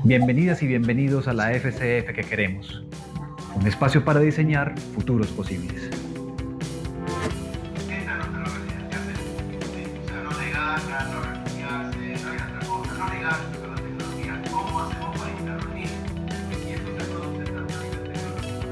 Bienvenidas y bienvenidos a la FCF que queremos, un espacio para diseñar futuros posibles. Esta es nuestra organización, o sea, no negarla, no refugiarse, no hay otra cosa, no negarse con la tecnología. ¿Cómo hacemos para intervenir? Y esto se produce tanto a nivel tecnológico.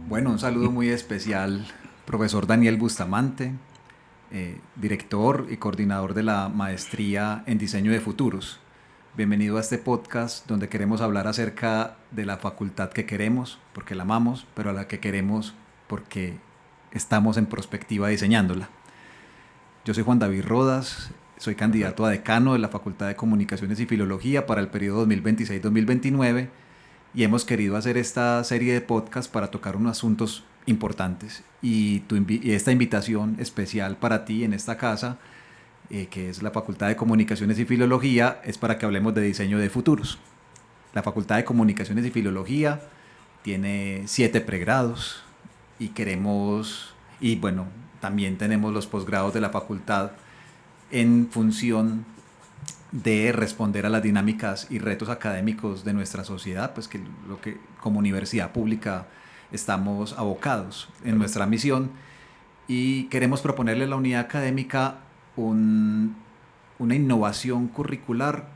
Bueno, un saludo muy especial, profesor Daniel Bustamante, director y coordinador de la maestría en diseño de futuros. Bienvenido a este podcast donde queremos hablar acerca de la facultad que queremos, porque la amamos, pero a la que queremos porque estamos en prospectiva diseñándola. Yo soy Juan David Rodas, soy candidato a decano de la Facultad de Comunicaciones y Filología para el periodo 2026-2029. Y hemos querido hacer esta serie de podcasts para tocar unos asuntos importantes. Y esta invitación especial para ti en esta casa, que es la Facultad de Comunicaciones y Filología, es para que hablemos de diseño de futuros. La Facultad de Comunicaciones y Filología tiene 7 pregrados y bueno, también tenemos los posgrados de la facultad en función de responder a las dinámicas y retos académicos de nuestra sociedad, pues que lo que como universidad pública estamos abocados en nuestra misión, y queremos proponerle a la unidad académica una innovación curricular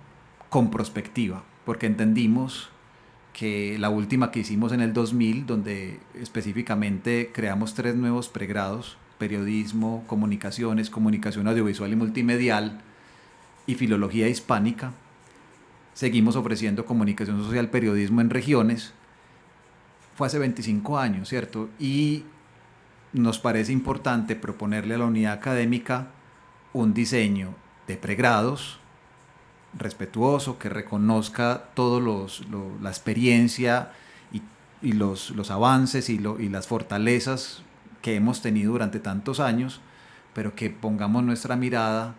con prospectiva, porque entendimos que la última que hicimos en el 2000, donde específicamente creamos 3 nuevos pregrados: periodismo, comunicaciones, comunicación audiovisual y multimedial, y filología hispánica. Seguimos ofreciendo comunicación social, periodismo en regiones. Fue hace 25 años, ¿cierto? Y nos parece importante proponerle a la unidad académica un diseño de pregrados respetuoso, que reconozca la experiencia y los avances y las fortalezas que hemos tenido durante tantos años, pero que pongamos nuestra mirada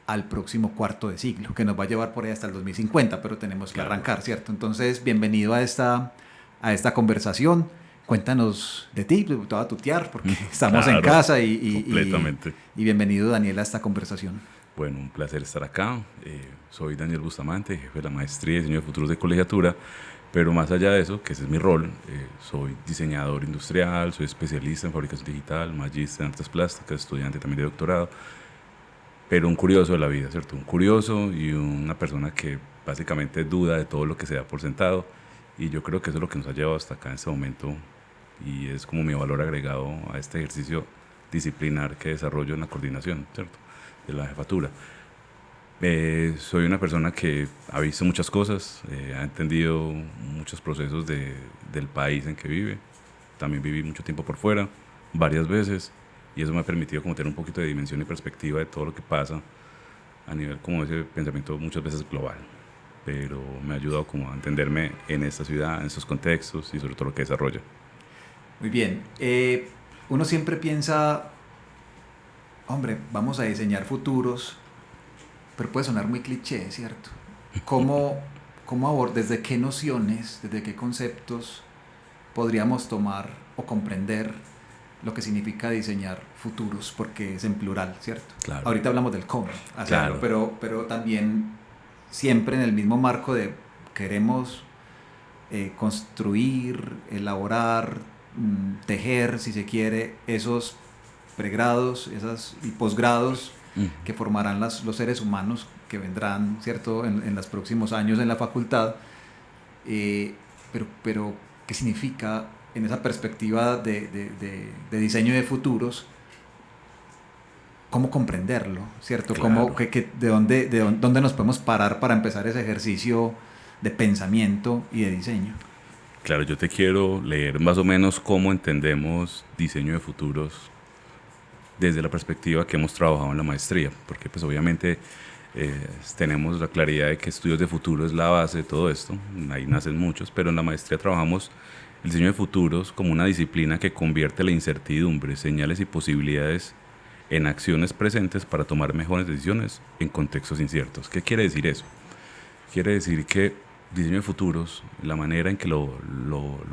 al próximo cuarto de siglo, que nos va a llevar por ahí hasta el 2050, pero tenemos que arrancar, ¿cierto? Entonces, bienvenido a esta conversación. Cuéntanos de ti, te voy a tutear porque estamos en casa completamente. Y bienvenido, Daniel, a esta conversación. Bueno, un placer estar acá. Soy Daniel Bustamante, jefe de la maestría de diseño de futuros de colegiatura, pero más allá de eso, que ese es mi rol, soy diseñador industrial, soy especialista en fabricación digital, magíster en artes plásticas, estudiante también de doctorado, pero un curioso de la vida, ¿cierto? Un curioso y una persona que básicamente duda de todo lo que se da por sentado, y yo creo que eso es lo que nos ha llevado hasta acá en este momento, y es como mi valor agregado a este ejercicio disciplinar que desarrollo en la coordinación, ¿cierto?, de la jefatura. Soy una persona que ha visto muchas cosas, ha entendido muchos procesos del país en que vive. También viví mucho tiempo por fuera, varias veces, y eso me ha permitido como tener un poquito de dimensión y perspectiva de todo lo que pasa a nivel como ese pensamiento muchas veces global, pero me ha ayudado como a entenderme en esta ciudad, en esos contextos y sobre todo lo que desarrolla. Muy bien. Uno siempre piensa, hombre, vamos a diseñar futuros, pero puede sonar muy cliché, ¿cierto? ¿Cómo desde qué nociones, desde qué conceptos podríamos tomar o comprender lo que significa diseñar futuros? Porque es en plural, ¿cierto? Claro. Ahorita hablamos del cómo hacerlo, Claro. pero también siempre en el mismo marco de queremos construir, elaborar, tejer, si se quiere, esos pregrados y posgrados que formarán los seres humanos que vendrán, ¿cierto?, en los próximos años en la facultad, pero ¿qué significa en esa perspectiva de diseño de futuros? ¿Cómo comprenderlo, ¿cierto? Claro. ¿De dónde nos podemos parar para empezar ese ejercicio de pensamiento y de diseño? Claro, yo te quiero leer más o menos cómo entendemos diseño de futuros desde la perspectiva que hemos trabajado en la maestría, porque pues obviamente tenemos la claridad de que estudios de futuro es la base de todo esto, ahí nacen muchos, pero en la maestría trabajamos el diseño de futuros como una disciplina que convierte la incertidumbre, señales y posibilidades en acciones presentes para tomar mejores decisiones en contextos inciertos. ¿Qué quiere decir eso? Quiere decir que diseño de futuros, la manera en que lo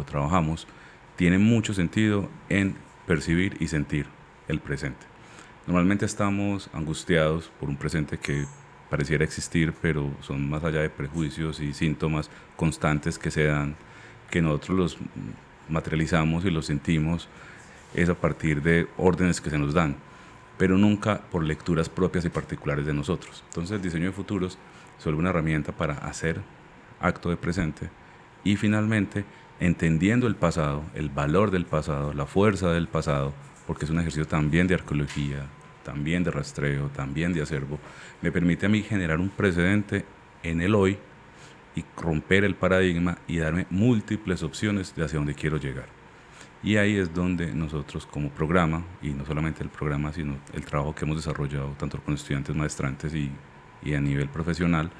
trabajamos, tiene mucho sentido en percibir y sentir el presente. Normalmente estamos angustiados por un presente que pareciera existir, pero son más allá de prejuicios y síntomas constantes que se dan, que nosotros los materializamos y los sentimos, es a partir de órdenes que se nos dan, pero nunca por lecturas propias y particulares de nosotros. Entonces el diseño de futuros se vuelve una herramienta para hacer acto de presente y finalmente entendiendo el pasado, el valor del pasado, la fuerza del pasado, porque es un ejercicio también de arqueología, también de rastreo, también de acervo, me permite a mí generar un precedente en el hoy y romper el paradigma y darme múltiples opciones de hacia dónde quiero llegar. Y ahí es donde nosotros como programa, y no solamente el programa, sino el trabajo que hemos desarrollado tanto con estudiantes maestrantes y a nivel profesional,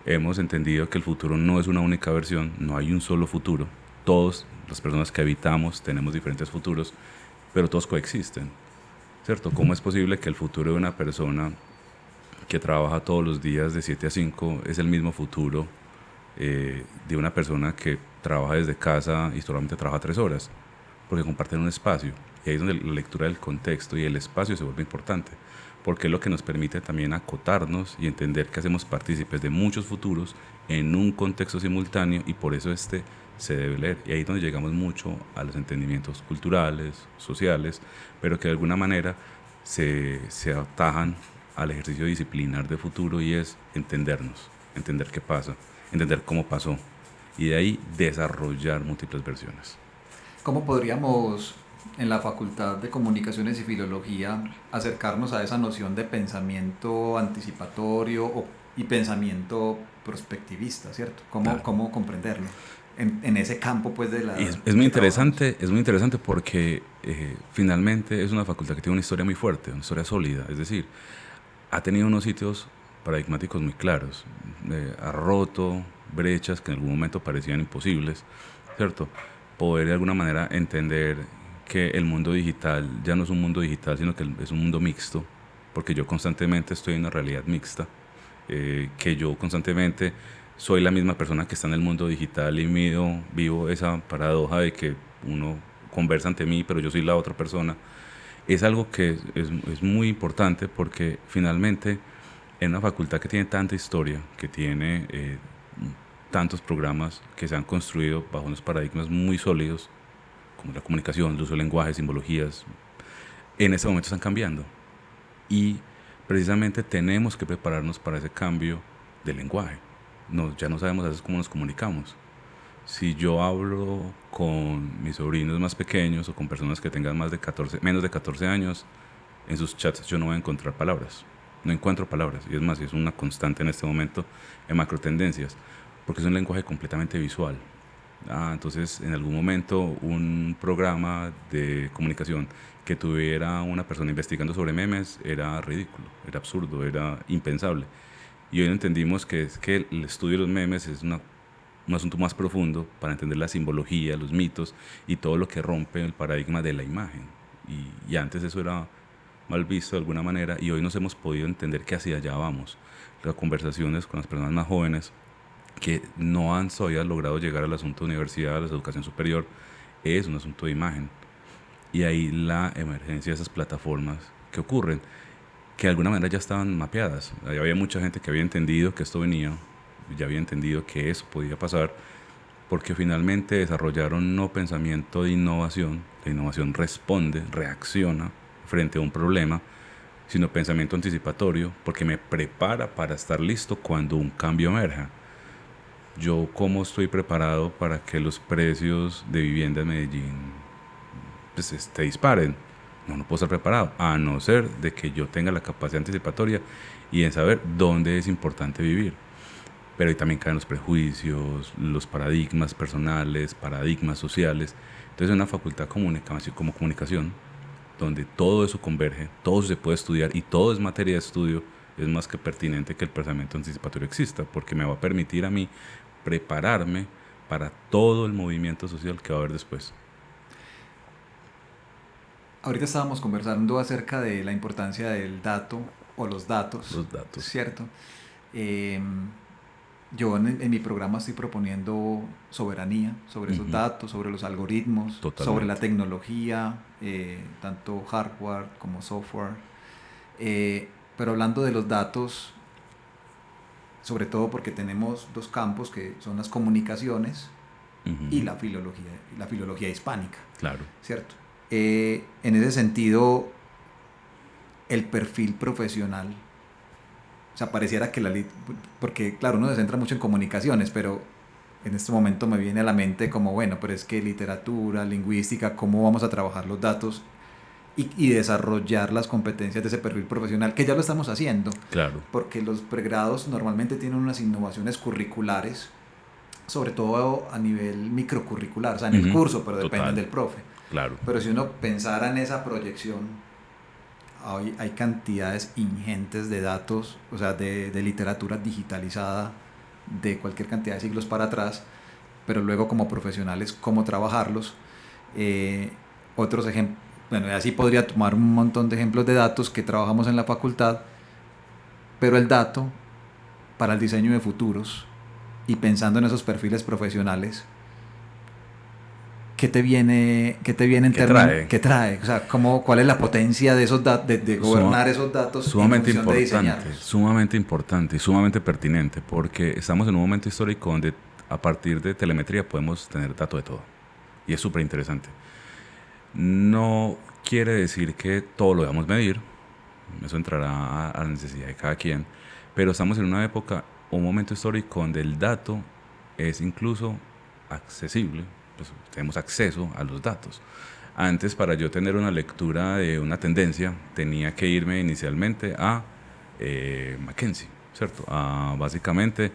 hemos entendido que el futuro no es una única versión, no hay un solo futuro. Todas las personas que habitamos tenemos diferentes futuros, pero todos coexisten, ¿cierto? ¿Cómo es posible que el futuro de una persona que trabaja todos los días de 7 a 5 es el mismo futuro de una persona que trabaja desde casa y solamente trabaja 3 horas? Porque comparten un espacio. Y ahí es donde la lectura del contexto y el espacio se vuelve importante, porque es lo que nos permite también acotarnos y entender que hacemos partícipes de muchos futuros en un contexto simultáneo y por eso se debe leer. Y ahí es donde llegamos mucho a los entendimientos culturales, sociales, pero que de alguna manera se atajan al ejercicio disciplinar de futuro y es entendernos, entender qué pasa, entender cómo pasó y de ahí desarrollar múltiples versiones. ¿Cómo podríamos en la Facultad de Comunicaciones y Filología acercarnos a esa noción de pensamiento anticipatorio y pensamiento prospectivista, ¿cierto? ¿Cómo comprenderlo en ese campo pues de la... Es muy interesante porque finalmente es una facultad que tiene una historia muy fuerte, una historia sólida, es decir, ha tenido unos sitios paradigmáticos muy claros, ha roto brechas que en algún momento parecían imposibles, ¿cierto? Poder de alguna manera entender que el mundo digital ya no es un mundo digital, sino que es un mundo mixto, porque yo constantemente estoy en una realidad mixta, que yo constantemente soy la misma persona que está en el mundo digital y vivo esa paradoja de que uno conversa ante mí, pero yo soy la otra persona. Es algo que es muy importante porque finalmente en una facultad que tiene tanta historia, que tiene tantos programas que se han construido bajo unos paradigmas muy sólidos, como la comunicación, el uso del lenguaje, simbologías, en ese momento están cambiando. Y precisamente tenemos que prepararnos para ese cambio de lenguaje. Ya no sabemos a veces cómo nos comunicamos. Si yo hablo con mis sobrinos más pequeños o con personas que tengan menos de 14 años, en sus chats yo no voy a encontrar palabras. No encuentro palabras. Y es más, es una constante en este momento en macrotendencias, porque es un lenguaje completamente visual. Entonces, en algún momento, un programa de comunicación que tuviera una persona investigando sobre memes era ridículo, era absurdo, era impensable. Y hoy entendimos que el estudio de los memes es un asunto más profundo para entender la simbología, los mitos y todo lo que rompe el paradigma de la imagen. Y antes eso era mal visto de alguna manera y hoy nos hemos podido entender que hacia allá vamos. Las conversaciones con las personas más jóvenes que no han todavía logrado llegar al asunto de universidad, a la educación superior, es un asunto de imagen. Y ahí la emergencia de esas plataformas que ocurren, que de alguna manera ya estaban mapeadas. Ya había mucha gente que había entendido que esto venía, ya había entendido que eso podía pasar, porque finalmente desarrollaron no pensamiento de innovación, la innovación responde, reacciona frente a un problema, sino pensamiento anticipatorio, porque me prepara para estar listo cuando un cambio emerja. Yo cómo estoy preparado para que los precios de vivienda en Medellín pues, disparen. No puedo estar preparado, a no ser de que yo tenga la capacidad anticipatoria y en saber dónde es importante vivir. Pero ahí también caen los prejuicios, los paradigmas personales, paradigmas sociales. Entonces, en una facultad como comunicación, donde todo eso converge, todo eso se puede estudiar y todo es materia de estudio, es más que pertinente que el pensamiento anticipatorio exista, porque me va a permitir a mí prepararme para todo el movimiento social que va a haber después. Ahorita estábamos conversando acerca de la importancia del dato o los datos, ¿cierto? Eh, yo en mi programa estoy proponiendo soberanía sobre esos datos, sobre los algoritmos, sobre la tecnología, tanto hardware como software. Pero hablando de los datos, sobre todo porque tenemos dos campos que son las comunicaciones y la filología hispánica. Claro. ¿Cierto? En ese sentido, el perfil profesional, o sea, pareciera que porque claro, uno se centra mucho en comunicaciones, pero en este momento me viene a la mente como, bueno, pero es que literatura, lingüística, ¿cómo vamos a trabajar los datos y desarrollar las competencias de ese perfil profesional? Que ya lo estamos haciendo. Claro. Porque los pregrados normalmente tienen unas innovaciones curriculares, sobre todo a nivel microcurricular, o sea, en el curso, pero dependen del profe. Claro. Pero si uno pensara en esa proyección, hay cantidades ingentes de datos, o sea, de literatura digitalizada de cualquier cantidad de siglos para atrás, pero luego como profesionales, cómo trabajarlos. Otros ejemplos, bueno, y así podría tomar un montón de ejemplos de datos que trabajamos en la facultad, pero el dato para el diseño de futuros y pensando en esos perfiles profesionales, ¿qué te viene en términos? ¿Qué trae? O sea, ¿cuál es la potencia de esos datos, de gobernar esos datos sumamente en función de diseñarlos? Sumamente importante y sumamente pertinente, porque estamos en un momento histórico donde a partir de telemetría podemos tener datos de todo. Y es súper interesante. No quiere decir que todo lo debamos medir, eso entrará a la necesidad de cada quien, pero estamos en una época, un momento histórico donde el dato es incluso accesible. Pues tenemos acceso a los datos. Antes, para yo tener una lectura de una tendencia, tenía que irme inicialmente a McKinsey, ¿cierto? A básicamente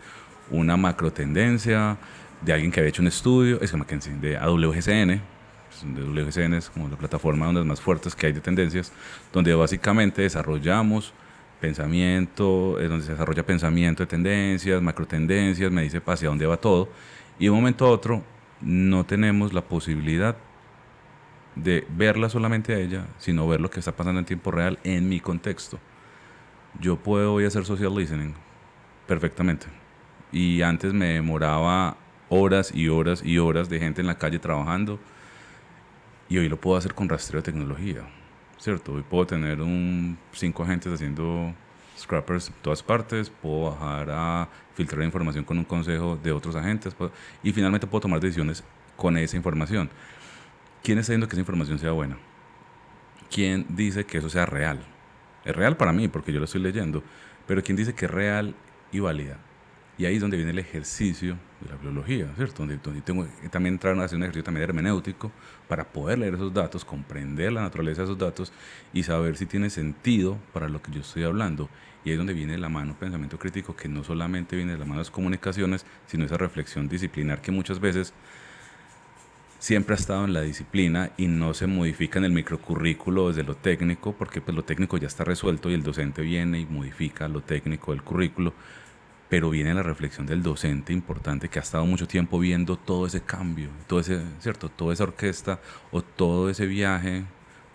una macro tendencia de alguien que había hecho un estudio, es que McKinsey, de AWGCN. WGCN es como la plataforma de las más fuertes que hay de tendencias, donde básicamente desarrollamos pensamiento, es donde se desarrolla pensamiento de tendencias, macro tendencias, me dice hacia dónde va todo, y de un momento a otro no tenemos la posibilidad de verla solamente a ella, sino ver lo que está pasando en tiempo real en mi contexto. Yo puedo hoy hacer social listening perfectamente, y antes me demoraba horas y horas y horas de gente en la calle trabajando, y hoy lo puedo hacer con rastreo de tecnología, ¿cierto? Hoy puedo tener 5 agentes haciendo scrappers en todas partes, puedo bajar a filtrar información con un consejo de otros agentes y finalmente puedo tomar decisiones con esa información. ¿Quién está diciendo que esa información sea buena? ¿Quién dice que eso sea real? Es real para mí porque yo lo estoy leyendo, pero ¿quién dice que es real y válida? Y ahí es donde viene el ejercicio de la biología, ¿cierto? Donde tengo que también entrar a hacer un ejercicio también hermenéutico para poder leer esos datos, comprender la naturaleza de esos datos y saber si tiene sentido para lo que yo estoy hablando. Y ahí es donde viene la mano pensamiento crítico, que no solamente viene de la mano de las comunicaciones, sino esa reflexión disciplinar que muchas veces siempre ha estado en la disciplina y no se modifica en el microcurrículo desde lo técnico, porque pues lo técnico ya está resuelto y el docente viene y modifica lo técnico del currículo, pero viene la reflexión del docente importante que ha estado mucho tiempo viendo todo ese cambio, todo ese, ¿cierto? Toda esa orquesta o todo ese viaje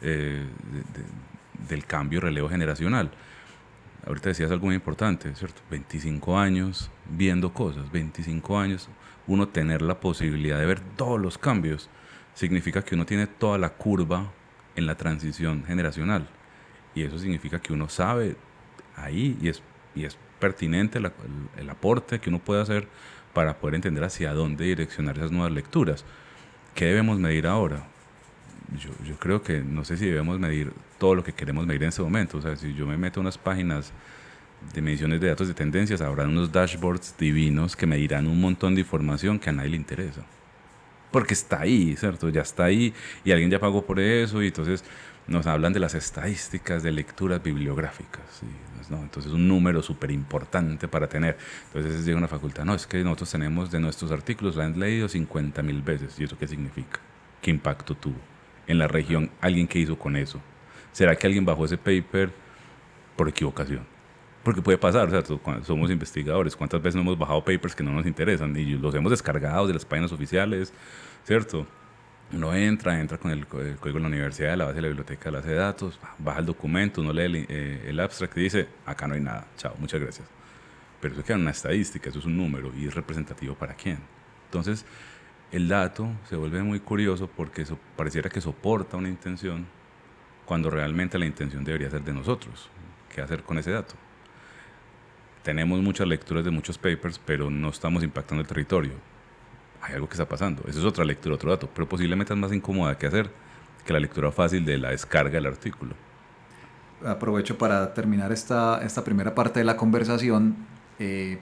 del cambio y relevo generacional. Ahorita decías algo muy importante, ¿cierto? 25 años viendo cosas, 25 años, uno tener la posibilidad de ver todos los cambios, significa que uno tiene toda la curva en la transición generacional. Y eso significa que uno sabe ahí y es pertinente el aporte que uno puede hacer para poder entender hacia dónde direccionar esas nuevas lecturas. ¿Qué debemos medir ahora? Yo creo que no sé si debemos medir todo lo que queremos medir en este momento. O sea, si yo me meto a unas páginas de mediciones de datos de tendencias, habrá unos dashboards divinos que me dirán un montón de información que a nadie le interesa. Porque está ahí, ¿cierto? Ya está ahí y alguien ya pagó por eso y entonces nos hablan de las estadísticas de lecturas bibliográficas, ¿sí? ¿No? Entonces un número súper importante para tener. Entonces llega una facultad, no, es que nosotros tenemos de nuestros artículos, lo han leído 50,000 veces. ¿Y eso qué significa? ¿Qué impacto tuvo en la región? ¿Alguien qué hizo con eso? ¿Será que alguien bajó ese paper por equivocación? Porque puede pasar, o sea, cuando somos investigadores, ¿cuántas veces no hemos bajado papers que no nos interesan y los hemos descargado de las páginas oficiales, ¿cierto? Uno entra con el código de la universidad, la base de la biblioteca, la base de datos, baja el documento, uno lee el abstract y dice, acá no hay nada, chao, muchas gracias. Pero eso queda en una estadística, eso es un número y es representativo para quién. Entonces, el dato se vuelve muy curioso porque pareciera que soporta una intención cuando realmente la intención debería ser de nosotros. ¿Qué hacer con ese dato? Tenemos muchas lecturas de muchos papers, pero no estamos impactando el territorio. Hay algo que está pasando. Eso es otra lectura, otro dato, pero posiblemente es más incómoda que hacer que la lectura fácil de la descarga del artículo. Aprovecho para terminar esta primera parte de la conversación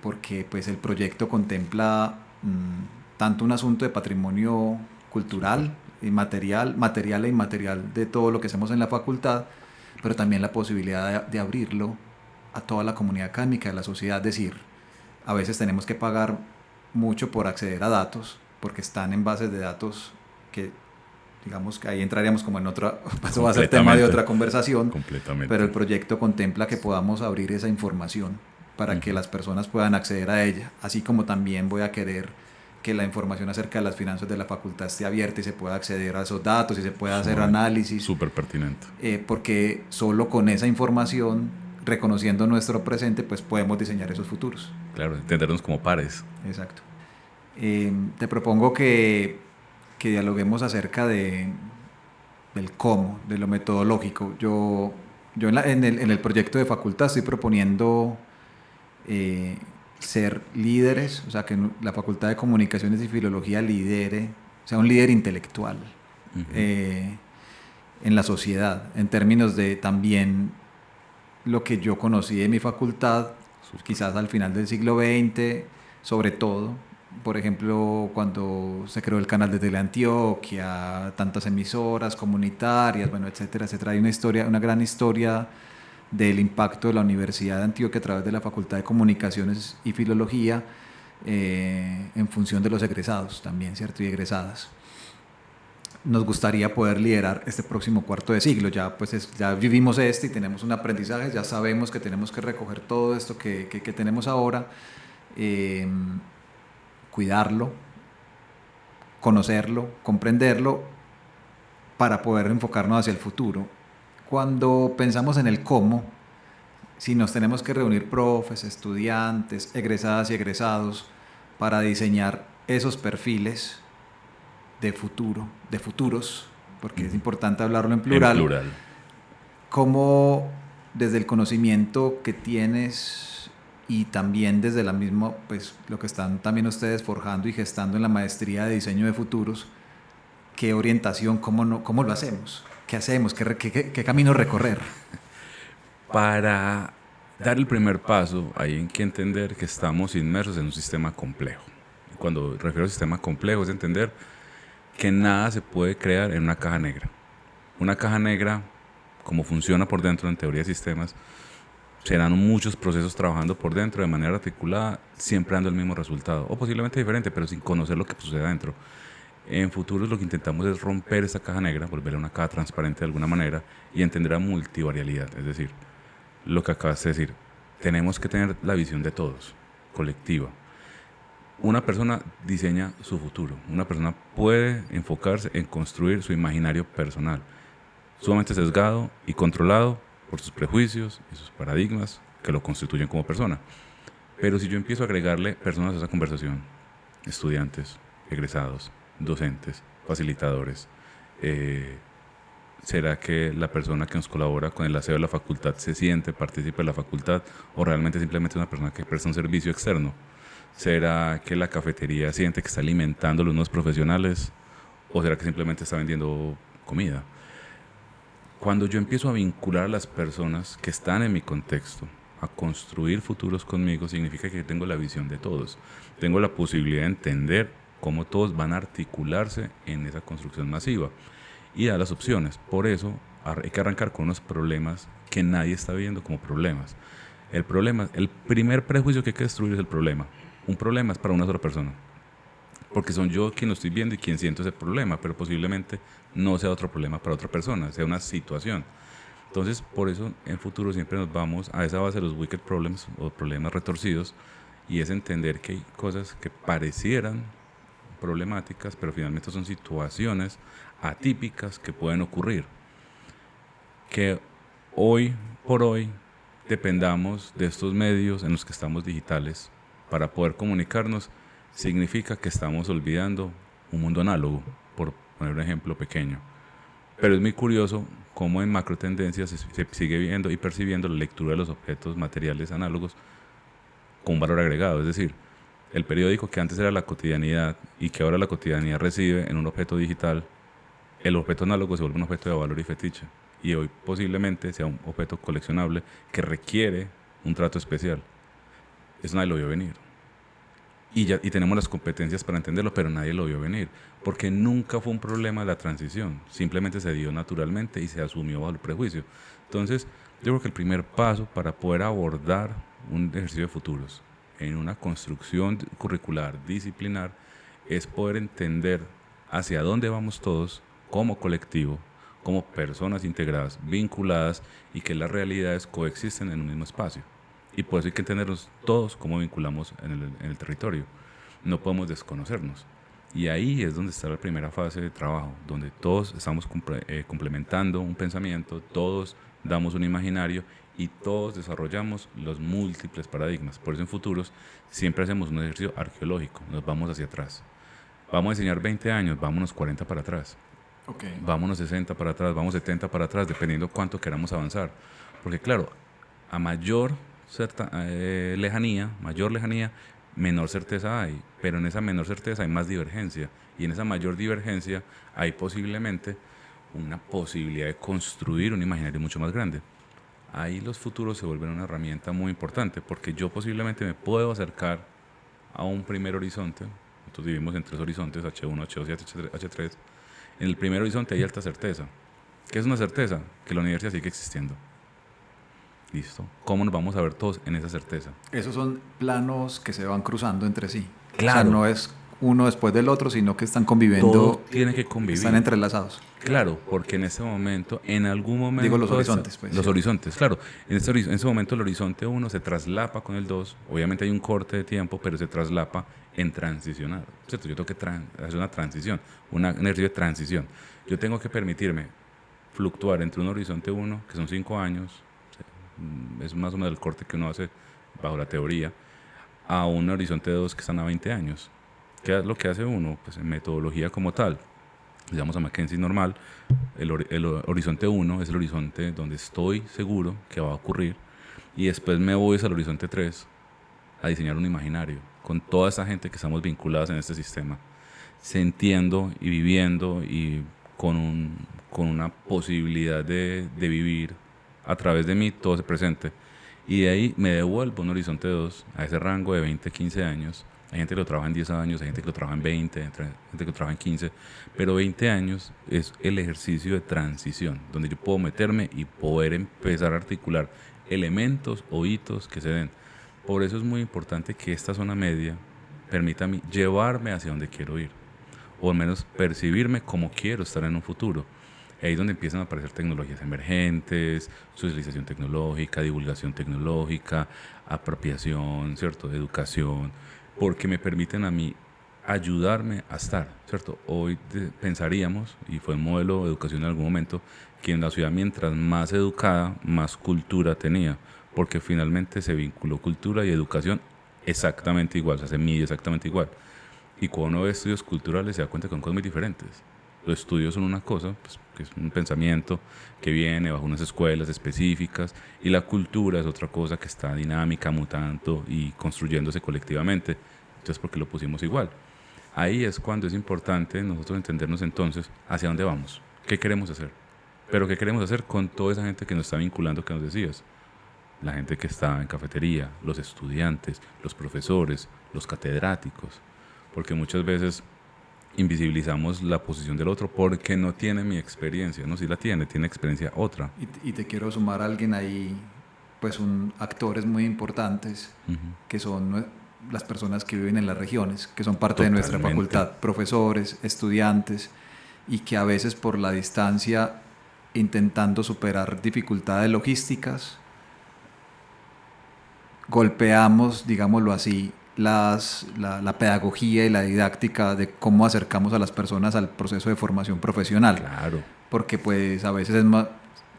porque pues, el proyecto contempla tanto un asunto de patrimonio cultural, y material e inmaterial de todo lo que hacemos en la facultad, pero también la posibilidad de abrirlo a toda la comunidad académica de la sociedad. Es decir, a veces tenemos que pagar mucho por acceder a datos, porque están en bases de datos que, digamos, que ahí entraríamos como en otra, eso va a ser tema de otra conversación, pero el proyecto contempla que podamos abrir esa información para que las personas puedan acceder a ella, así como también voy a querer que la información acerca de las finanzas de la facultad esté abierta y se pueda acceder a esos datos y se pueda hacer análisis. Súper pertinente. Porque solo con esa información, reconociendo nuestro presente, pues podemos diseñar esos futuros. Claro, entendernos como pares. Exacto. Te propongo que dialoguemos acerca del cómo, de lo metodológico. Yo en el proyecto de facultad estoy proponiendo ser líderes, o sea, que la Facultad de Comunicaciones y Filología lidere, sea un líder intelectual en la sociedad, en términos de también lo que yo conocí de mi facultad, quizás al final del siglo XX, sobre todo, por ejemplo, cuando se creó el canal de Teleantioquia, tantas emisoras comunitarias, bueno, etcétera, etcétera. Hay una gran historia del impacto de la Universidad de Antioquia a través de la Facultad de Comunicaciones y Filología en función de los egresados también, ¿cierto? Y egresadas. Nos gustaría poder liderar este próximo cuarto de siglo. Ya, pues ya vivimos y tenemos un aprendizaje, ya sabemos que tenemos que recoger todo esto que tenemos ahora, cuidarlo, conocerlo, comprenderlo, para poder enfocarnos hacia el futuro. Cuando pensamos en el cómo, si nos tenemos que reunir profes, estudiantes, egresadas y egresados para diseñar esos perfiles de futuro, de futuros, porque es importante hablarlo en plural. En plural. ¿Cómo desde el conocimiento que tienes y también desde la misma, pues lo que están también ustedes forjando y gestando en la maestría de diseño de futuros, qué orientación, cómo lo hacemos? ¿Qué hacemos? ¿Qué camino recorrer? Para dar el primer paso hay que entender que estamos inmersos en un sistema complejo. Cuando refiero a sistema complejo es entender que nada se puede crear en una caja negra. Una caja negra, como funciona por dentro en teoría de sistemas, serán muchos procesos trabajando por dentro de manera articulada, siempre dando el mismo resultado, o posiblemente diferente, pero sin conocer lo que sucede adentro. En futuros lo que intentamos es romper esa caja negra, volverla una caja transparente de alguna manera y entender la multivarialidad. Es decir, lo que acabas de decir, tenemos que tener la visión de todos, colectiva. Una persona diseña su futuro, una persona puede enfocarse en construir su imaginario personal, sumamente sesgado y controlado por sus prejuicios y sus paradigmas que lo constituyen como persona. Pero si yo empiezo a agregarle personas a esa conversación, estudiantes, egresados, docentes, facilitadores, ¿será que la persona que nos colabora con el aseo de la facultad se siente, participa de la facultad o realmente simplemente es una persona que presta un servicio externo? ¿Será que la cafetería siente que está alimentando a los nuevos profesionales o será que simplemente está vendiendo comida? Cuando yo empiezo a vincular a las personas que están en mi contexto a construir futuros conmigo, significa que tengo la visión de todos, tengo la posibilidad de entender cómo todos van a articularse en esa construcción masiva y da las opciones. Por eso hay que arrancar con unos problemas que nadie está viendo como problemas. El primer prejuicio que hay que destruir es el problema. Un problema es para una sola persona, porque son yo quien lo estoy viendo y quien siento ese problema, pero posiblemente no sea otro problema para otra persona, sea una situación. Entonces, por eso en futuro siempre nos vamos a esa base de los wicked problems o problemas retorcidos, y es entender que hay cosas que parecieran problemáticas, pero finalmente son situaciones atípicas que pueden ocurrir. Que hoy por hoy dependamos de estos medios en los que estamos digitales para poder comunicarnos, significa que estamos olvidando un mundo análogo, por poner un ejemplo pequeño. Pero es muy curioso cómo en macro tendencias se sigue viendo y percibiendo la lectura de los objetos materiales análogos con un valor agregado. Es decir, el periódico que antes era la cotidianidad y que ahora la cotidianidad recibe en un objeto digital, el objeto análogo se vuelve un objeto de valor y fetiche. Y hoy posiblemente sea un objeto coleccionable que requiere un trato especial. Eso nadie lo vio venir. Y tenemos las competencias para entenderlo, pero nadie lo vio venir, porque nunca fue un problema de la transición, simplemente se dio naturalmente y se asumió bajo el prejuicio. Entonces, yo creo que el primer paso para poder abordar un ejercicio de futuros en una construcción curricular, disciplinar, es poder entender hacia dónde vamos todos como colectivo, como personas integradas, vinculadas, y que las realidades coexisten en un mismo espacio. Y por eso hay que entendernos todos cómo vinculamos en el territorio. No podemos desconocernos. Y ahí es donde está la primera fase de trabajo, donde todos estamos complementando un pensamiento, todos damos un imaginario y todos desarrollamos los múltiples paradigmas. Por eso en futuros siempre hacemos un ejercicio arqueológico, nos vamos hacia atrás. Vamos a enseñar 20 años, vámonos 40 para atrás. Okay. Vámonos 60 para atrás, vamos 70 para atrás, dependiendo cuánto queramos avanzar. Porque claro, a mayor lejanía, menor certeza hay, pero en esa menor certeza hay más divergencia, y en esa mayor divergencia hay posiblemente una posibilidad de construir un imaginario mucho más grande. Ahí los futuros se vuelven una herramienta muy importante, porque yo posiblemente me puedo acercar a un primer horizonte. Nosotros vivimos en 3 horizontes, H1, H2 y H3. En el primer horizonte hay alta certeza. ¿Qué es una certeza? Que la universidad sigue existiendo. Listo. ¿Cómo nos vamos a ver todos en esa certeza? Esos son planos que se van cruzando entre sí. Claro. O sea, no es uno después del otro, sino que están conviviendo. Todos tienen que convivir. Están entrelazados. Claro, porque en ese momento, en algún momento... Digo los horizontes, pues. Los Sí. horizontes, claro. En ese momento el horizonte 1 se traslapa con el 2. Obviamente hay un corte de tiempo, pero se traslapa en transicionar. ¿Cierto? Yo tengo que hacer una transición, un ejercicio de transición. Yo tengo que permitirme fluctuar entre un horizonte 1, que son 5 años, es más o menos el corte que uno hace bajo la teoría, a un horizonte 2 que están a 20 años. ¿Qué es lo que hace uno? Pues en metodología como tal, digamos a McKinsey normal, el horizonte 1 es el horizonte donde estoy seguro que va a ocurrir, y después me voy al horizonte 3 a diseñar un imaginario con toda esa gente que estamos vinculadas en este sistema, sintiendo y viviendo y con una posibilidad de vivir a través de mí todo ese presente. Y de ahí me devuelvo a un horizonte 2, a ese rango de 20, 15 años. Hay gente que lo trabaja en 10 años, hay gente que lo trabaja en 20, hay gente que lo trabaja en 15, pero 20 años es el ejercicio de transición, donde yo puedo meterme y poder empezar a articular elementos o hitos que se den. Por eso es muy importante que esta zona media permita a mí llevarme hacia donde quiero ir, o al menos percibirme como quiero estar en un futuro. Ahí es donde empiezan a aparecer tecnologías emergentes, socialización tecnológica, divulgación tecnológica, apropiación, ¿cierto?, educación, porque me permiten a mí ayudarme a estar, ¿cierto? Hoy pensaríamos, y fue el modelo de educación en algún momento, que en la ciudad mientras más educada, más cultura tenía, porque finalmente se vinculó cultura y educación exactamente igual, o sea, se mide exactamente igual. Y cuando uno ve estudios culturales se da cuenta que son cosas muy diferentes. Los estudios son una cosa, pues, que es un pensamiento que viene bajo unas escuelas específicas, y la cultura es otra cosa que está dinámica, mutando y construyéndose colectivamente. Entonces, ¿por qué lo pusimos igual? Ahí es cuando es importante nosotros entendernos entonces hacia dónde vamos, qué queremos hacer, pero qué queremos hacer con toda esa gente que nos está vinculando, que nos decías, la gente que está en cafetería, los estudiantes, los profesores, los catedráticos, porque muchas veces invisibilizamos la posición del otro porque no tiene mi experiencia, no, sí la tiene experiencia otra. Y te quiero sumar a alguien ahí, pues actores muy importantes, que son las personas que viven en las regiones, que son parte de nuestra facultad, profesores, estudiantes, y que a veces por la distancia, intentando superar dificultades logísticas, golpeamos, digámoslo así, la pedagogía y la didáctica de cómo acercamos a las personas al proceso de formación profesional. Claro. Porque pues a veces es más,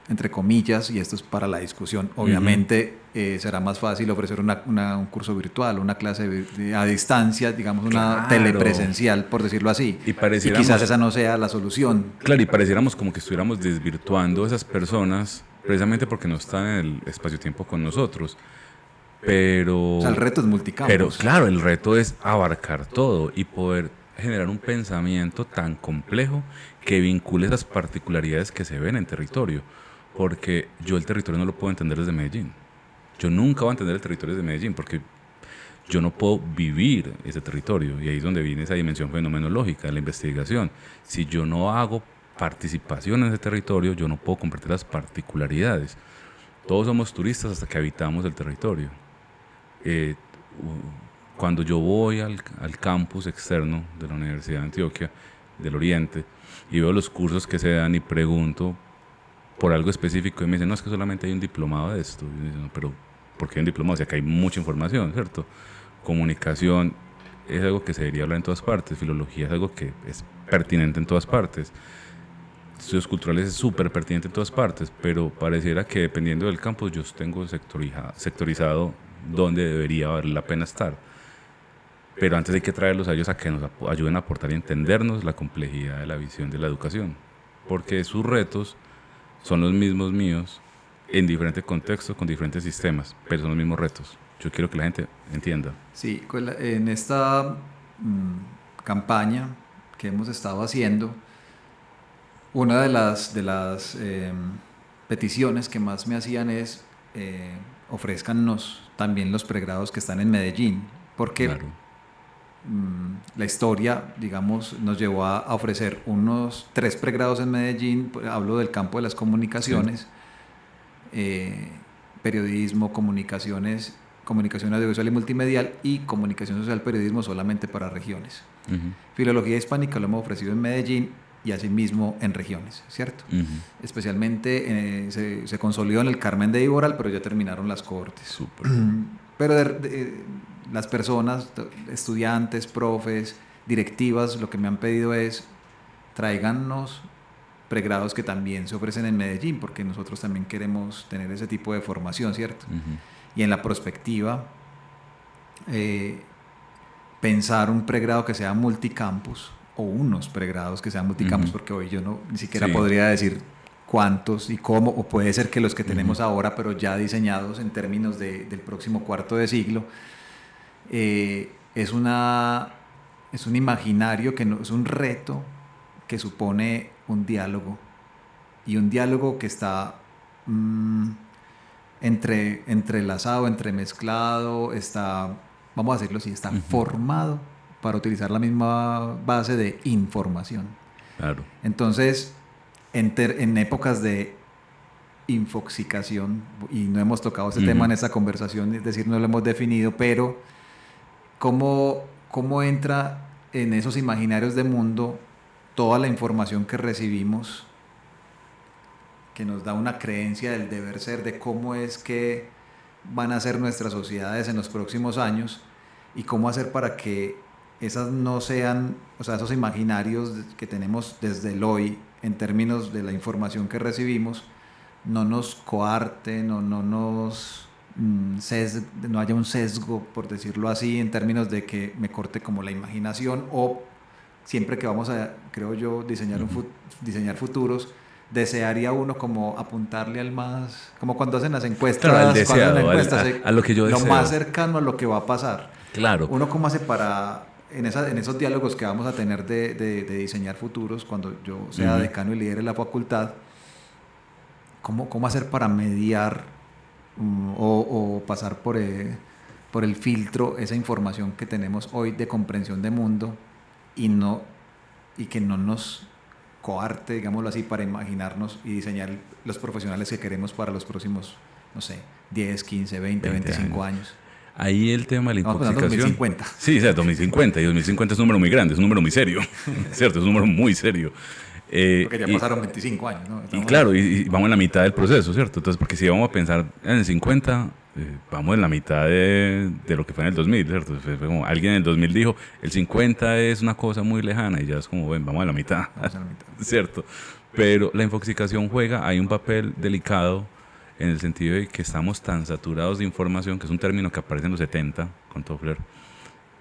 entre comillas, y esto es para la discusión, obviamente será más fácil ofrecer un curso virtual, una clase a distancia, digamos una Claro. telepresencial, por decirlo así. Y Y quizás esa no sea la solución. Claro, y pareciéramos como que estuviéramos desvirtuando a esas personas precisamente porque no están en el espacio-tiempo con nosotros. Pero... O sea, el reto es multicampos. Pero claro, el reto es abarcar todo y poder generar un pensamiento tan complejo que vincule esas particularidades que se ven en territorio. Porque yo el territorio no lo puedo entender desde Medellín. Yo nunca voy a entender el territorio desde Medellín porque yo no puedo vivir ese territorio. Y ahí es donde viene esa dimensión fenomenológica de la investigación. Si yo no hago participación en ese territorio, yo no puedo comprender las particularidades. Todos somos turistas hasta que habitamos el territorio. Cuando yo voy al campus externo de la Universidad de Antioquia, del Oriente, y veo los cursos que se dan y pregunto por algo específico y me dicen, no, es que solamente hay un diplomado de esto. Y yo digo, no, pero ¿por qué hay un diplomado? O sea, que hay mucha información, ¿cierto? Comunicación es algo que se debería hablar en todas partes, filología es algo que es pertinente en todas partes, estudios culturales es súper pertinente en todas partes, pero pareciera que dependiendo del campus yo tengo sectorizado dónde debería valer la pena estar. Pero antes hay que traerlos a ellos a que nos ayuden a aportar y entendernos la complejidad de la visión de la educación, porque sus retos son los mismos míos en diferentes contextos, con diferentes sistemas, pero son los mismos retos. Yo quiero que la gente entienda. Sí, en esta campaña que hemos estado haciendo, una de las peticiones que más me hacían es ofrézcanos también los pregrados que están en Medellín, porque Claro. La historia, digamos, nos llevó a ofrecer unos 3 pregrados en Medellín. Hablo del campo de las comunicaciones, periodismo, comunicaciones, comunicación audiovisual y multimedial, y comunicación social, periodismo solamente para regiones. Uh-huh. Filología hispánica lo hemos ofrecido en Medellín y asimismo en regiones, ¿cierto? Uh-huh. Especialmente se consolidó en el Carmen de Iboral, pero ya terminaron las cohortes. Súper. Pero las personas, estudiantes, profes, directivas, lo que me han pedido es tráiganos pregrados que también se ofrecen en Medellín, porque nosotros también queremos tener ese tipo de formación, ¿cierto? Uh-huh. Y en la prospectiva, pensar un pregrado que sea multicampus, o unos pregrados que sean multicampus, porque hoy yo ni siquiera podría decir cuántos y cómo, o puede ser que los que tenemos ahora, pero ya diseñados en términos del próximo cuarto de siglo, es un imaginario, es un reto que supone un diálogo, y un diálogo que está entrelazado, entremezclado, está, vamos a decirlo así, está formado para utilizar la misma base de información. Claro. Entonces, en épocas de infoxicación, y no hemos tocado ese tema en esta conversación, es decir, no lo hemos definido, pero ¿cómo entra en esos imaginarios de mundo toda la información que recibimos, que nos da una creencia del deber ser, de cómo es que van a ser nuestras sociedades en los próximos años, y cómo hacer para que esas no sean, o sea, esos imaginarios que tenemos desde el hoy en términos de la información que recibimos, no nos coarten, no haya un sesgo, por decirlo así, en términos de que me corte como la imaginación, o siempre que vamos a, creo yo, diseñar futuros, desearía uno como apuntarle al más, como cuando hacen las encuestas, claro, al deseado, a lo que yo deseo, lo más cercano a lo que va a pasar. Claro. Uno cómo hace para, en esos diálogos que vamos a tener de diseñar futuros, cuando yo sea decano y lidere la facultad, cómo hacer para mediar o pasar por el filtro esa información que tenemos hoy de comprensión de mundo, y que no nos coarte, digámoslo así, para imaginarnos y diseñar los profesionales que queremos para los próximos, no sé, 10, 15, 20 25 años. Ahí el tema de la infoxicación. 2050. Sí, o sea, 2050. Y 2050 es un número muy grande, es un número muy serio. ¿Cierto? Es un número muy serio. Porque ya pasaron 25 años, ¿no? Y claro, y vamos en la mitad del proceso, ¿cierto? Entonces, porque si vamos a pensar en el 50, vamos en la mitad de lo que fue en el 2000, ¿cierto? Fue como alguien en el 2000 dijo, el 50 es una cosa muy lejana y ya es como, ven, vamos a la mitad, ¿cierto? Pero la infoxicación juega, hay un papel delicado en el sentido de que estamos tan saturados de información, que es un término que aparece en los 70 con Toffler.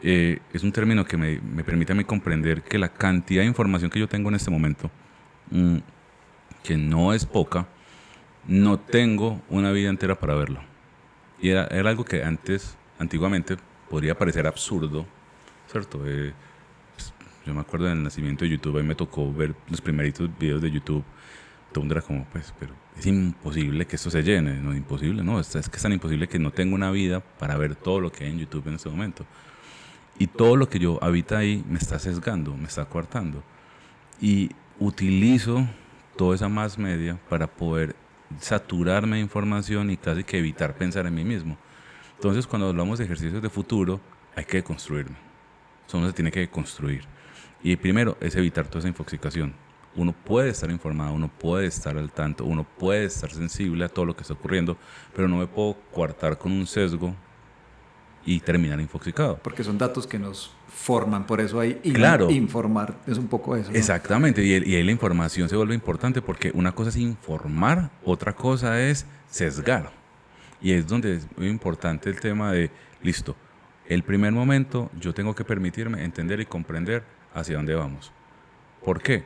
Es un término que me permite a mí comprender que la cantidad de información que yo tengo en este momento, que no es poca, no tengo una vida entera para verlo. Y era algo que antiguamente, podría parecer absurdo, ¿cierto? Pues, yo me acuerdo del nacimiento de YouTube, a mí me tocó ver los primeritos videos de YouTube. Todo el mundo era como, pues, pero es imposible que esto se llene. No, imposible, no, es que es tan imposible que no tengo una vida para ver todo lo que hay en YouTube en este momento. Y todo lo que yo habita ahí me está sesgando, me está coartando. Y utilizo toda esa más media para poder saturarme de información y casi que evitar pensar en mí mismo. Entonces, cuando hablamos de ejercicios de futuro, hay que construirme. Uno se tiene que construir. Y primero es evitar toda esa infoxicación. Uno puede estar informado, uno puede estar al tanto, uno puede estar sensible a todo lo que está ocurriendo, pero no me puedo coartar con un sesgo y terminar infoxicado. Porque son datos que nos forman, por eso hay claro. Informar, es un poco eso, ¿no? Exactamente, y ahí la información se vuelve importante porque una cosa es informar, otra cosa es sesgar. Y es donde es muy importante el tema de, listo, el primer momento yo tengo que permitirme entender y comprender hacia dónde vamos. ¿Por qué?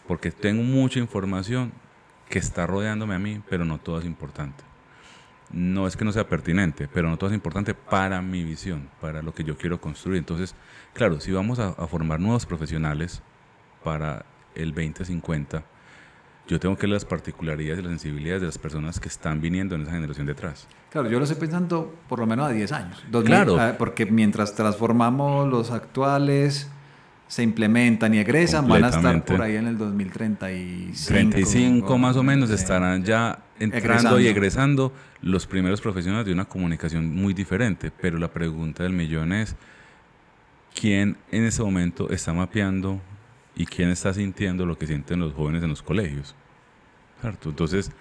Porque tengo mucha información que está rodeándome a mí, pero no toda es importante. No es que no sea pertinente, pero no todo es importante para mi visión, para lo que yo quiero construir. Entonces, claro, si vamos a formar nuevos profesionales para el 2050, yo tengo que ver las particularidades y las sensibilidades de las personas que están viniendo en esa generación detrás. Claro, yo lo estoy pensando por lo menos a 10 años. Claro. Porque mientras transformamos los actuales, se implementan y egresan, van a estar por ahí en el 2035. 35 más o menos estarán ya entrando y egresando los primeros profesionales de una comunicación muy diferente. Pero la pregunta del millón es, ¿quién en ese momento está mapeando y quién está sintiendo lo que sienten los jóvenes en los colegios? ¿Cierto? Entonces,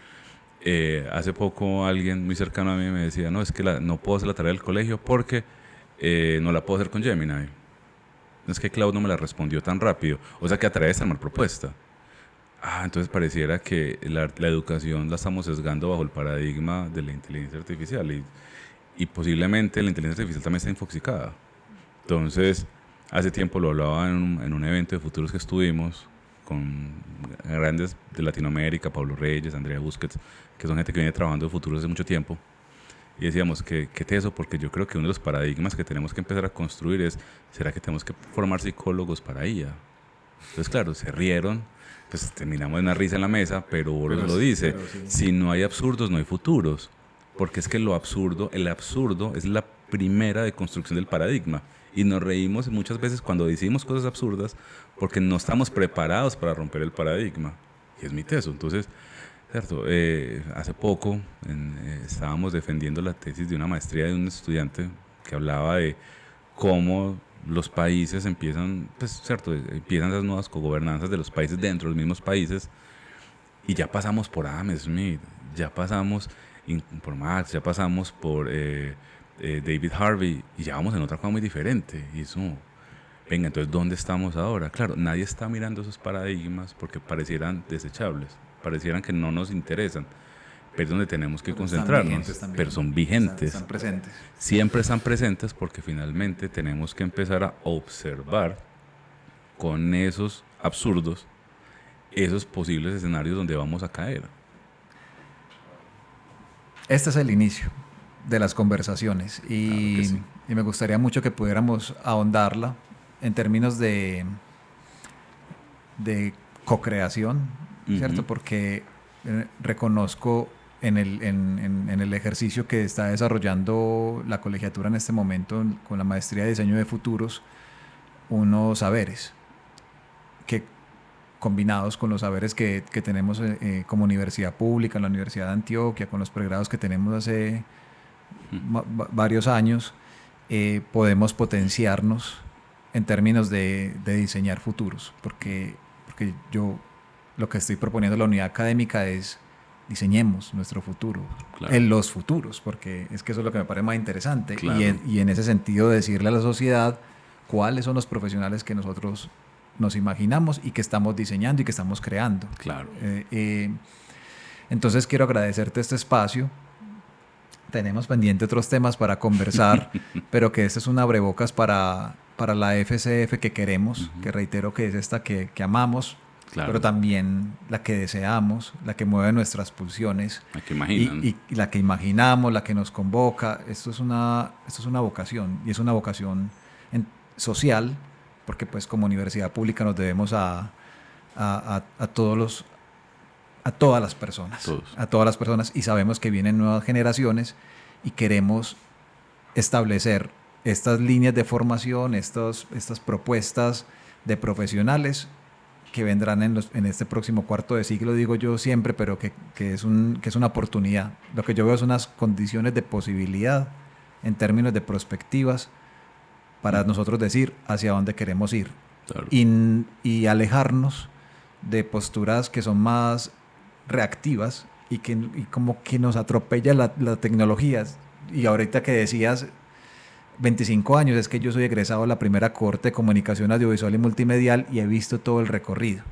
hace poco alguien muy cercano a mí me decía, no, es que no puedo hacer la tarea del colegio porque no la puedo hacer con Gemini. Es que Cloud no me la respondió tan rápido. O sea que atraviesa mal propuesta. Entonces pareciera que la educación la estamos sesgando bajo el paradigma de la inteligencia artificial. Y posiblemente la inteligencia artificial también está infoxicada. Entonces, hace tiempo lo hablaba en un evento de futuros que estuvimos con grandes de Latinoamérica, Pablo Reyes, Andrea Busquets, que son gente que viene trabajando de futuros hace mucho tiempo. Y decíamos, ¿qué teso? Porque yo creo que uno de los paradigmas que tenemos que empezar a construir es, ¿será que tenemos que formar psicólogos para IA? Entonces, claro, se rieron, pues terminamos en una risa en la mesa, pero Boros lo dice, sí. Si no hay absurdos, no hay futuros. Porque es que el absurdo es la primera deconstrucción del paradigma. Y nos reímos muchas veces cuando decimos cosas absurdas porque no estamos preparados para romper el paradigma. Y es mi teso. Entonces, cierto, hace poco estábamos defendiendo la tesis de una maestría de un estudiante que hablaba de cómo los países empiezan esas nuevas cogobernanzas de los países dentro de los mismos países, y ya pasamos por Adam Smith, ya pasamos por Marx, ya pasamos por David Harvey, y ya vamos en otra cosa muy diferente. Y eso, venga, entonces ¿dónde estamos ahora? Claro, nadie está mirando esos paradigmas porque parecieran desechables, parecieran que no nos interesan, pero es donde tenemos que concentrarnos, pero son vigentes, están presentes. Siempre están presentes porque finalmente tenemos que empezar a observar con esos absurdos, esos posibles escenarios donde vamos a caer. Este es el inicio de las conversaciones y, claro sí. Y me gustaría mucho que pudiéramos ahondarla en términos de co-creación, ¿cierto? Porque reconozco en el ejercicio que está desarrollando la colegiatura en este momento con la maestría de diseño de futuros, unos saberes que combinados con los saberes que tenemos como universidad pública, en la Universidad de Antioquia, con los pregrados que tenemos hace varios años, podemos potenciarnos en términos de diseñar futuros, porque yo lo que estoy proponiendo a la unidad académica es diseñemos nuestro futuro, Claro. en los futuros, porque es que eso es lo que me parece más interesante. Claro. Y en ese sentido decirle a la sociedad cuáles son los profesionales que nosotros nos imaginamos y que estamos diseñando y que estamos creando. Claro. Entonces quiero agradecerte este espacio. Tenemos pendiente otros temas para conversar, pero que este es un abrebocas para la FCF que queremos, que reitero que es esta que amamos, Claro. pero también la que deseamos, la que mueve nuestras pulsiones. La que imaginan. Y la que imaginamos, la que nos convoca. Esto es una vocación, y es una vocación social, porque pues como universidad pública nos debemos a todas las personas. Todos. A todas las personas, y sabemos que vienen nuevas generaciones y queremos establecer estas líneas de formación, estas propuestas de profesionales que vendrán en este próximo cuarto de siglo, digo yo siempre, pero que es una oportunidad. Lo que yo veo son unas condiciones de posibilidad en términos de perspectivas para nosotros decir hacia dónde queremos ir. Claro. Y alejarnos de posturas que son más reactivas y como que nos atropella la tecnología. Y ahorita que decías 25 años, es que yo soy egresado de la primera cohorte de comunicación audiovisual y multimedial y he visto todo el recorrido.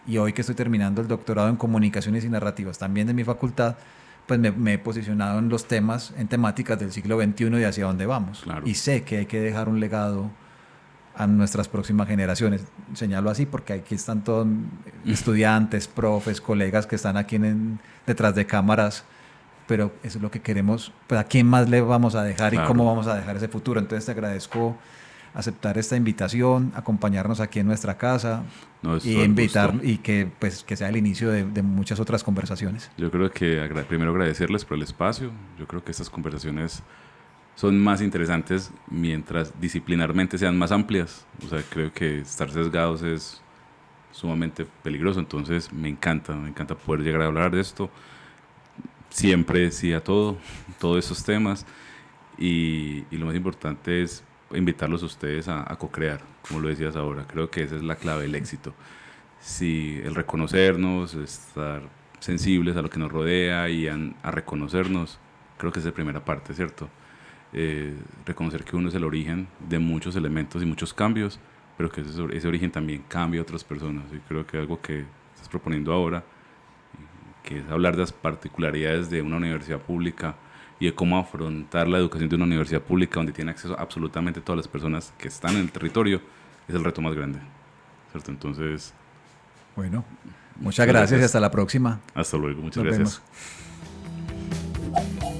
Y hoy que estoy terminando el doctorado en comunicaciones y narrativas también de mi facultad, pues me he posicionado en los temas, en temáticas del siglo XXI y hacia dónde vamos. Claro. Y sé que hay que dejar un legado a nuestras próximas generaciones. Señalo así porque aquí están todos estudiantes, profes, colegas que están aquí detrás de cámaras, pero eso es lo que queremos. Pues, ¿a quién más le vamos a dejar Claro. y cómo vamos a dejar ese futuro? Entonces te agradezco aceptar esta invitación, acompañarnos aquí en nuestra casa No, es y todo el invitar gusto. y que sea el inicio de muchas otras conversaciones. Yo creo que primero agradecerles por el espacio. Yo creo que estas conversaciones son más interesantes mientras disciplinarmente sean más amplias. O sea, creo que estar sesgados es sumamente peligroso. Entonces me encanta poder llegar a hablar de esto. Siempre sí a todos estos temas. Y lo más importante es invitarlos a ustedes a co-crear, como lo decías ahora. Creo que esa es la clave del éxito. Si el reconocernos, estar sensibles a lo que nos rodea y a reconocernos, creo que esa es la primera parte, ¿cierto? Reconocer que uno es el origen de muchos elementos y muchos cambios, pero que ese origen también cambia a otras personas. Y creo que algo que estás proponiendo ahora, que es hablar de las particularidades de una universidad pública y de cómo afrontar la educación de una universidad pública donde tiene acceso absolutamente todas las personas que están en el territorio, es el reto más grande, ¿cierto? Entonces, Bueno, muchas gracias y hasta la próxima. hasta luego, muchas Nos gracias. vemos.